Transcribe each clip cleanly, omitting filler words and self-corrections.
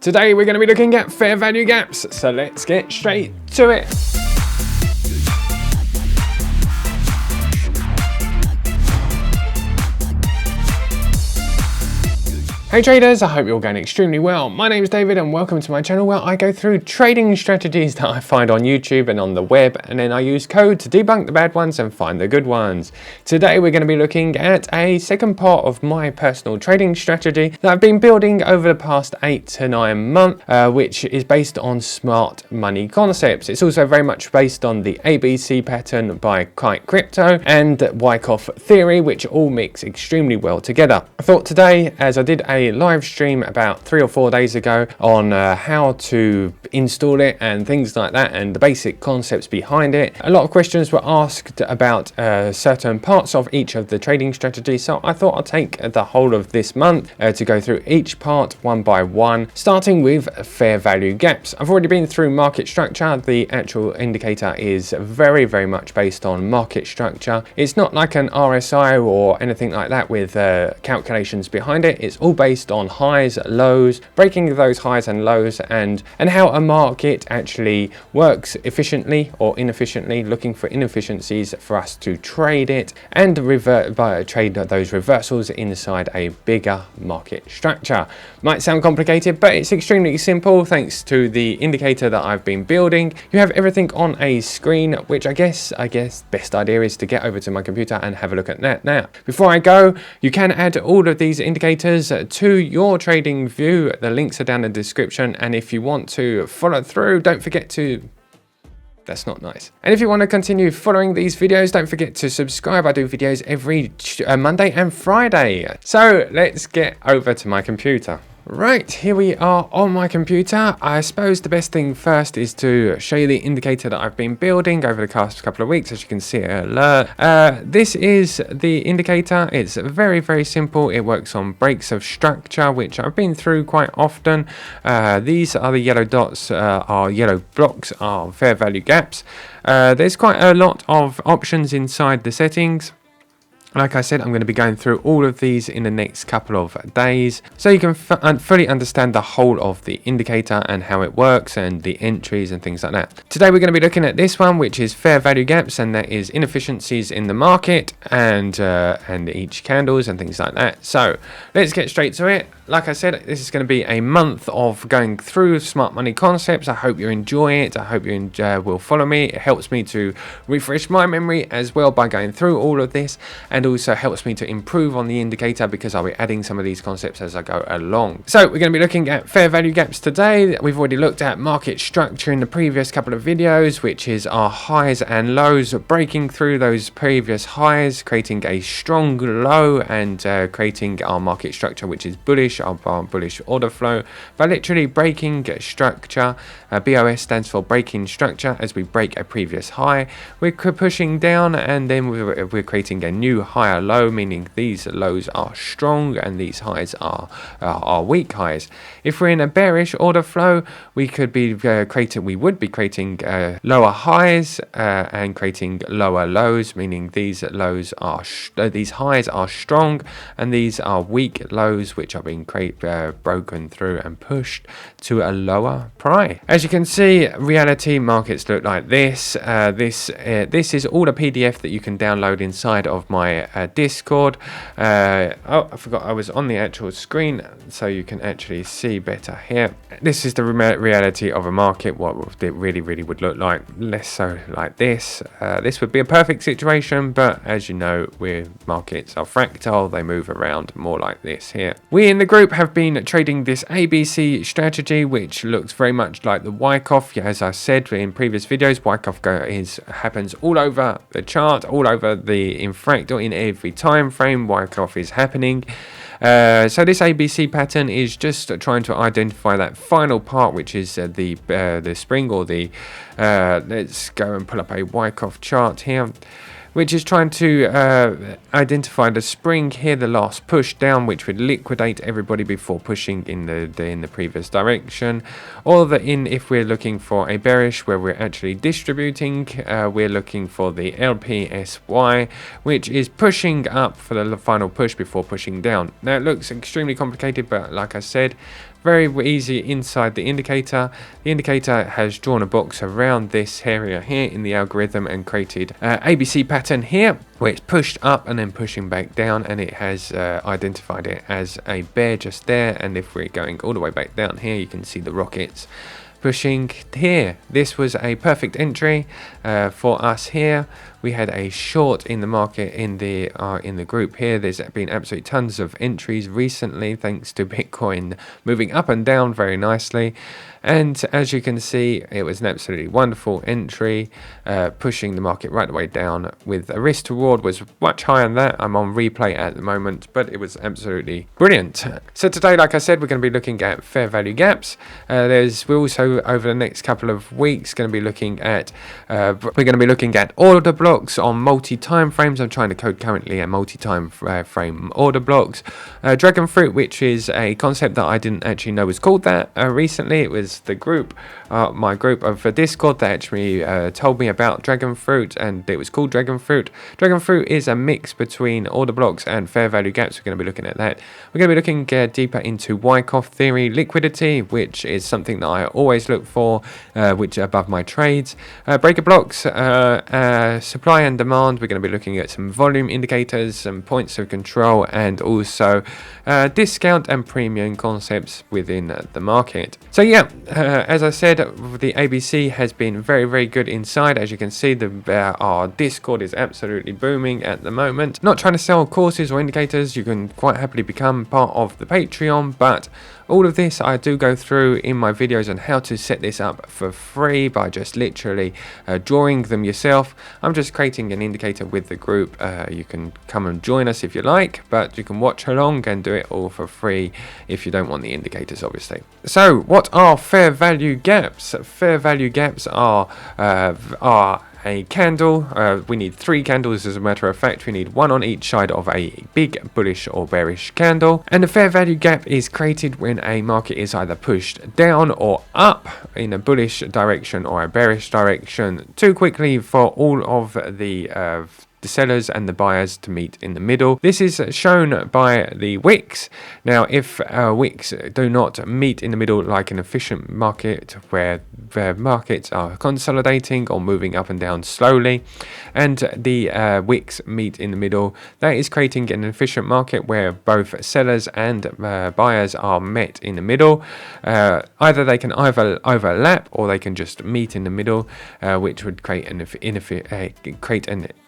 Today we're going to be looking at fair value gaps, so let's get straight to it. Hey traders, I hope you're going extremely well. My name is David and welcome to my channel where I go through trading strategies that I find on YouTube and on the web, and then I use code to debunk the bad ones and find the good ones. Today we're going to be looking at a second part of my personal trading strategy that I've been building over the past 8 to 9 months, which is based on smart money concepts. It's also very much based on the ABC pattern by Kite Crypto and Wyckoff theory, which all mix extremely well together. I thought today, as I did a live stream about 3 or 4 days ago on how to install it and things like that and the basic concepts behind it. A lot of questions were asked about certain parts of each of the trading strategies, so I thought I'd take the whole of this month to go through each part one by one, starting with fair value gaps. I've already been through market structure. The actual indicator is very much based on market structure. It's not like an RSI or anything like that with calculations behind it. It's all based on highs, lows, breaking those highs and lows, and how a market actually works efficiently or inefficiently, looking for inefficiencies for us to trade it and trade those reversals inside a bigger market structure. Might sound complicated, but it's extremely simple thanks to the indicator that I've been building. You have everything on a screen, which I guess best idea is to get over to my computer and have a look at that. Now, before I go, you can add all of these indicators to your TradingView. The links are down in the description, and if you want to follow through, don't forget to... That's not nice. And if you want to continue following these videos, don't forget to subscribe. I do videos every Monday and Friday. So let's get over to my computer. Right, here we are on my computer. I suppose the best thing first is to show you the indicator that I've been building over the past couple of weeks. As you can see, alert. This is the indicator. It's very simple. It works on breaks of structure, which I've been through quite often. These are the yellow dots, are yellow blocks, are fair value gaps. There's quite a lot of options inside the settings. Like I said, I'm going to be going through all of these in the next couple of days, so you can fully understand the whole of the indicator and how it works and the entries and things like that. Today we're going to be looking at this one, which is fair value gaps, and that is inefficiencies in the market and each candles and things like that. So let's get straight to it. Like I said, this is going to be a month of going through smart money concepts. I hope you enjoy it. I hope you will follow me. It helps me to refresh my memory as well by going through all of this, and also helps me to improve on the indicator because I'll be adding some of these concepts as I go along. So we're going to be looking at fair value gaps today. We've already looked at market structure in the previous couple of videos, which is our highs and lows, breaking through those previous highs, creating a strong low, and creating our market structure, which is bullish, our bullish order flow, by literally breaking structure. BOS stands for breaking structure. As we break a previous high, we're pushing down, and then we're creating a new higher low, meaning these lows are strong and these highs are weak highs. If we're in a bearish order flow, we would be creating lower highs and creating lower lows, meaning these highs are strong and these are weak lows, which are being broken through and pushed to a lower price. As you can see, reality markets look like this. This is all a PDF that you can download inside of my Discord. Oh, I forgot I was on the actual screen, so you can actually see better here. This is the reality of a market, what it really would look like, less so like this. This would be a perfect situation, but as you know, markets are fractal. They move around more like this here. We in the group have been trading this ABC strategy, which looks very much like the Wyckoff. As I said in previous videos, Wyckoff happens all over the chart, all over the fractal, in every time frame Wyckoff is happening. So this ABC pattern is just trying to identify that final part, which is the spring, or the let's go and pull up a Wyckoff chart here, which is trying to identify the spring here, the last push down, which would liquidate everybody before pushing in the previous direction. Or if we're looking for a bearish where we're actually distributing, we're looking for the LPSY, which is pushing up for the final push before pushing down. Now it looks extremely complicated, but like I said, very easy inside the indicator. The indicator has drawn a box around this area here in the algorithm and created ABC pattern here, where it's pushed up and then pushing back down, and it has identified it as a bear just there. And if we're going all the way back down here, you can see the rockets pushing here. This was a perfect entry for us here. We had a short in the market in the group here. There's been absolutely tons of entries recently thanks to Bitcoin moving up and down very nicely. And as you can see, it was an absolutely wonderful entry, pushing the market right the way down with a risk to reward was much higher than that. I'm on replay at the moment, but it was absolutely brilliant. So today, like I said, we're going to be looking at fair value gaps. We're also over the next couple of weeks going to be looking at order blocks on multi-time frames. I'm trying to code currently a multi-time frame order blocks. Dragon fruit, which is a concept that I didn't actually know was called that recently. It was the group, my group of Discord, that actually told me about dragon fruit, and it was called dragon fruit. Dragon fruit is a mix between order blocks and fair value gaps. We're going to be looking at that. We're going to be looking deeper into Wyckoff theory, liquidity, which is something that I always look for, which above my trades. Breaker blocks, supply and demand. We're going to be looking at some volume indicators, some points of control, and also discount and premium concepts within the market. So yeah, as I said, the ABC has been very, very good inside. As you can see, our Discord is absolutely booming at the moment. Not trying to sell courses or indicators. You can quite happily become part of the Patreon, but all of this I do go through in my videos on how to set this up for free by just literally drawing them yourself. I'm just creating an indicator with the group. You can come and join us if you like, but you can watch along and do it all for free if you don't want the indicators, obviously. So what are fair value gaps? Fair value gaps are a candle. We need 3 candles, as a matter of fact. We need 1 on each side of a big bullish or bearish candle. And the fair value gap is created when a market is either pushed down or up in a bullish direction or a bearish direction too quickly for all of the sellers and the buyers to meet in the middle. This is shown by the wicks. Now, if wicks do not meet in the middle like an efficient market where markets are consolidating or moving up and down slowly, and the wicks meet in the middle, that is creating an efficient market where both sellers and buyers are met in the middle. Either they can overlap or they can just meet in the middle, which would create an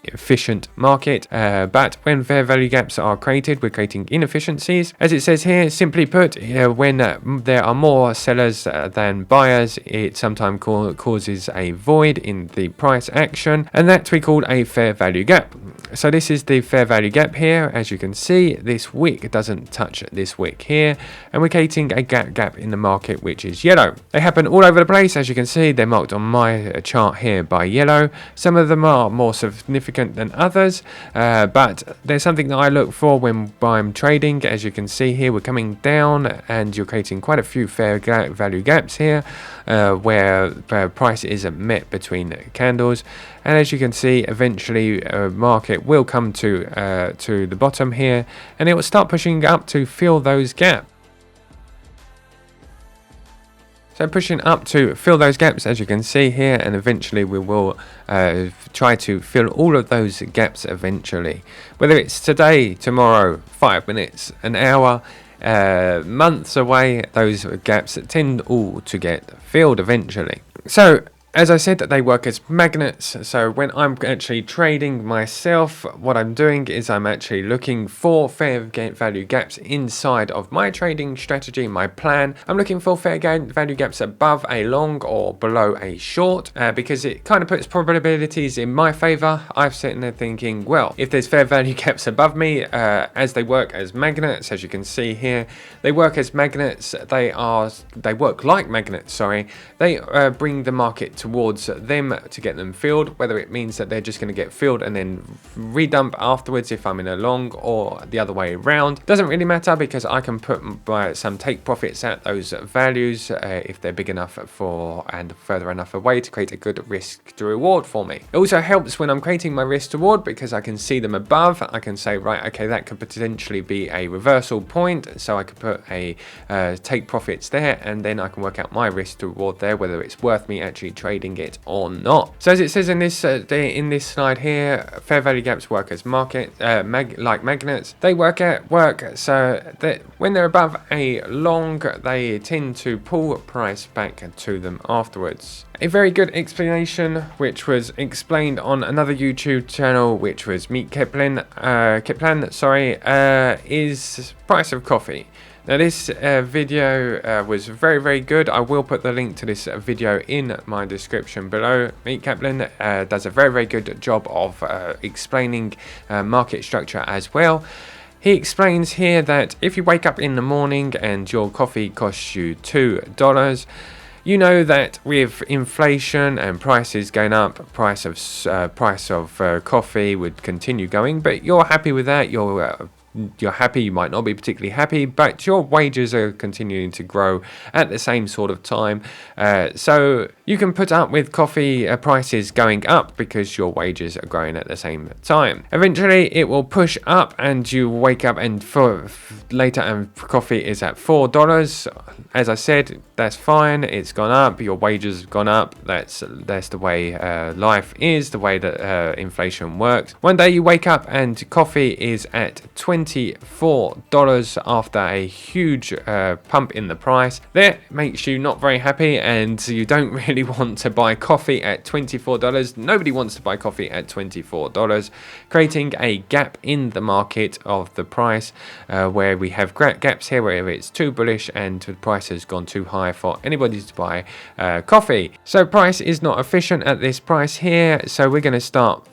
efficient market. But when fair value gaps are created, we're creating inefficiencies. As it says here, simply put, when there are more sellers than buyers, it sometimes causes a void in the price action, and that we call a fair value gap. So this is the fair value gap here. As you can see, this wick doesn't touch this wick here, and we're creating a gap in the market, which is yellow. They happen all over the place. As you can see, they're marked on my chart here by yellow. Some of them are more significant than others, but there's something that I look for when I'm trading. As you can see here, we're coming down and you're creating quite a few fair value gaps here, where price is met between candles. And as you can see, eventually market will come to the bottom here, and it will start pushing up to fill those gaps. So pushing up to fill those gaps, as you can see here, and eventually we will try to fill all of those gaps eventually. Whether it's today, tomorrow, 5 minutes, an hour, months away, those gaps tend all to get filled eventually. So as I said, that they work as magnets. So when I'm actually trading myself, what I'm doing is I'm actually looking for fair value gaps inside of my trading strategy, my plan. I'm looking for fair value gaps above a long or below a short, because it kind of puts probabilities in my favor. I'm sitting there thinking, well, if there's fair value gaps above me, as they work as magnets, as you can see here, they work as magnets. They work like magnets, sorry. They bring the market towards them to get them filled, whether it means that they're just going to get filled and then redump afterwards if I'm in a long, or the other way around. Doesn't really matter, because I can put some take profits at those values if they're big enough for and further enough away to create a good risk to reward for me. It also helps when I'm creating my risk to reward, because I can see them above. I can say, right, okay, that could potentially be a reversal point, so I could put a take profits there, and then I can work out my risk to reward there, whether it's worth me actually trading it or not. So as it says in this slide here, fair value gaps work as like magnets. They work so that when they're above a long, they tend to pull price back to them afterwards. A very good explanation, which was explained on another YouTube channel, which was Meet Kaplan, is price of coffee. Now this video was very, very good. I will put the link to this video in my description below. Meet Kaplan does a very, very good job of explaining market structure as well. He explains here that if you wake up in the morning and your coffee costs you $2, you know that with inflation and prices going up, price of coffee would continue going, but you're happy with that. You're happy, you might not be particularly happy, but your wages are continuing to grow at the same sort of time. So you can put up with coffee prices going up because your wages are growing at the same time. Eventually it will push up and you wake up and later and coffee is at $4. As I said, that's fine. It's gone up. Your wages have gone up. That's the way life is, the way that inflation works. One day you wake up and coffee is at $24 after a huge pump in the price. That makes you not very happy, and you don't really want to buy coffee at $24. Nobody wants to buy coffee at $24, creating a gap in the market of the price where we have gaps here where it's too bullish and the price has gone too high for anybody to buy coffee. So price is not efficient at this price here, so we're going to start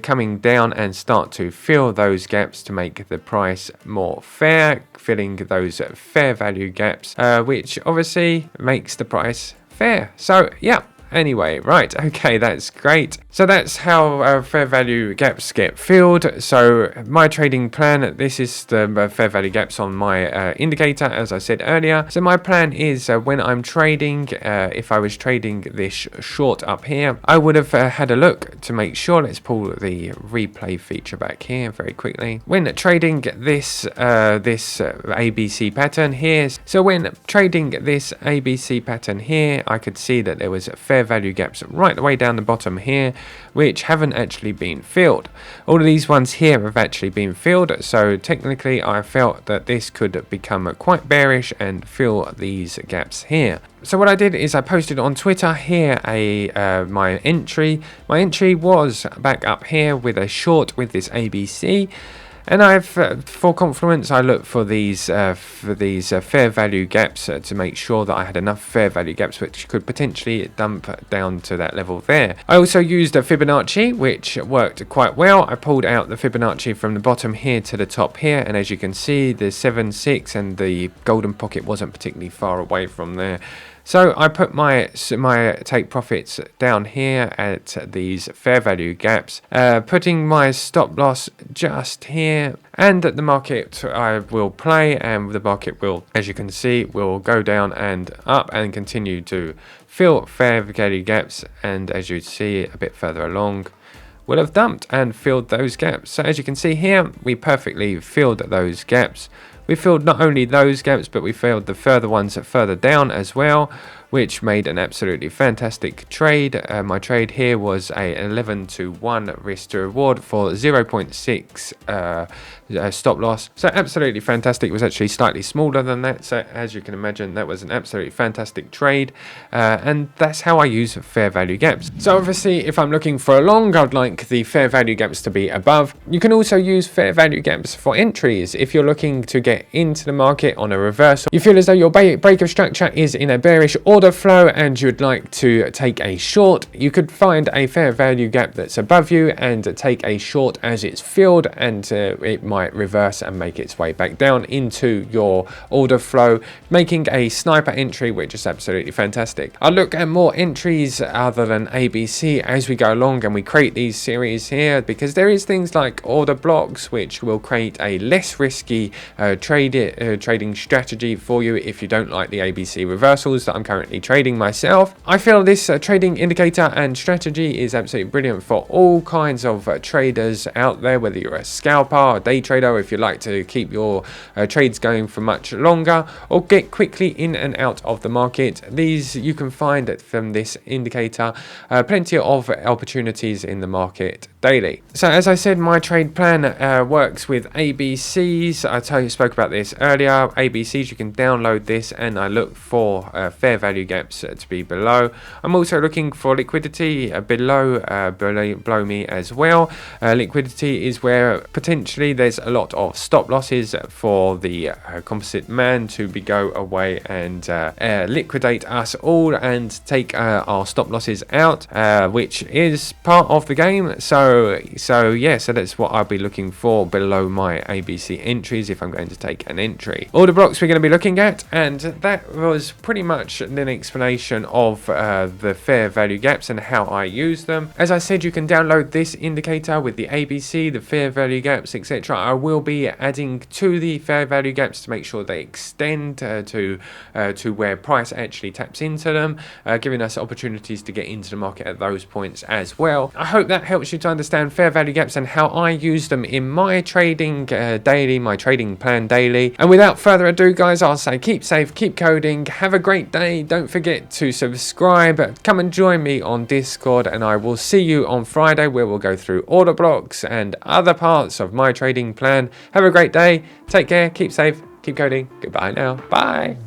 coming down and start to fill those gaps to make the price more fair, filling those fair value gaps, which obviously makes the price fair. So yeah. Anyway, right, okay, that's great. So that's how fair value gaps get filled. So my trading plan, this is the fair value gaps on my indicator, as I said earlier. So my plan is when I'm trading, if I was trading this short up here, I would have had a look to make sure. Let's pull the replay feature back here very quickly. When trading this ABC pattern here, so when trading this ABC pattern here, I could see that there was a fair value gaps right the way down the bottom here, which haven't actually been filled. All of these ones here have actually been filled, so technically I felt that this could become quite bearish and fill these gaps here. So what I did is I posted on Twitter here my entry. My entry was back up here with a short with this ABC. And I've, for confidence, I looked for these fair value gaps to make sure that I had enough fair value gaps which could potentially dump down to that level there. I also used a Fibonacci, which worked quite well. I pulled out the Fibonacci from the bottom here to the top here, and as you can see, the 7-6 and the golden pocket wasn't particularly far away from there. So I put my take profits down here at these fair value gaps, putting my stop loss just here, and the market I will play, and the market will, as you can see, will go down and up and continue to fill fair value gaps, and as you see a bit further along, will have dumped and filled those gaps. So as you can see here, we perfectly filled those gaps. We filled not only those gaps, but we filled the further ones further down as well, which made an absolutely fantastic trade. My trade here was a 11-to-1 risk to reward for 0.6 stop loss. So absolutely fantastic. It was actually slightly smaller than that. So as you can imagine, that was an absolutely fantastic trade. And that's how I use fair value gaps. So obviously, if I'm looking for a long, I'd like the fair value gaps to be above. You can also use fair value gaps for entries. If you're looking to get into the market on a reversal, you feel as though your break of structure is in a bearish order order flow and you'd like to take a short, you could find a fair value gap that's above you and take a short as it's filled, and it might reverse and make its way back down into your order flow, making a sniper entry, which is absolutely fantastic. I'll look at more entries other than ABC as we go along and we create these series here, because there is things like order blocks which will create a less risky trading strategy for you if you don't like the ABC reversals that I'm currently trading myself. I feel this trading indicator and strategy is absolutely brilliant for all kinds of traders out there, whether you're a scalper or day trader, or if you like to keep your trades going for much longer or get quickly in and out of the market. These you can find from this indicator plenty of opportunities in the market daily. So as I said, my trade plan works with ABCs. I spoke about this earlier. ABCs, you can download this, and I look for fair value gaps to be below. I'm also looking for liquidity below me as well. Liquidity is where potentially there's a lot of stop losses for the composite man to go away and liquidate us all and take our stop losses out, which is part of the game. So that's what I'll be looking for below my ABC entries if I'm going to take an entry. Order blocks we're going to be looking at, and that was pretty much an explanation of the fair value gaps and how I use them. As I said, you can download this indicator with the ABC, the fair value gaps, etc. I will be adding to the fair value gaps to make sure they extend to where price actually taps into them, giving us opportunities to get into the market at those points as well. I hope that helps you to understand fair value gaps and how I use them in my trading daily, my trading plan daily. And without further ado, guys, I'll say keep safe, keep coding, have a great day. Don't forget to subscribe, come and join me on Discord, and I will see you on Friday where we'll go through order blocks and other parts of my trading plan. Have a great day, take care, keep safe, keep coding. Goodbye now, bye.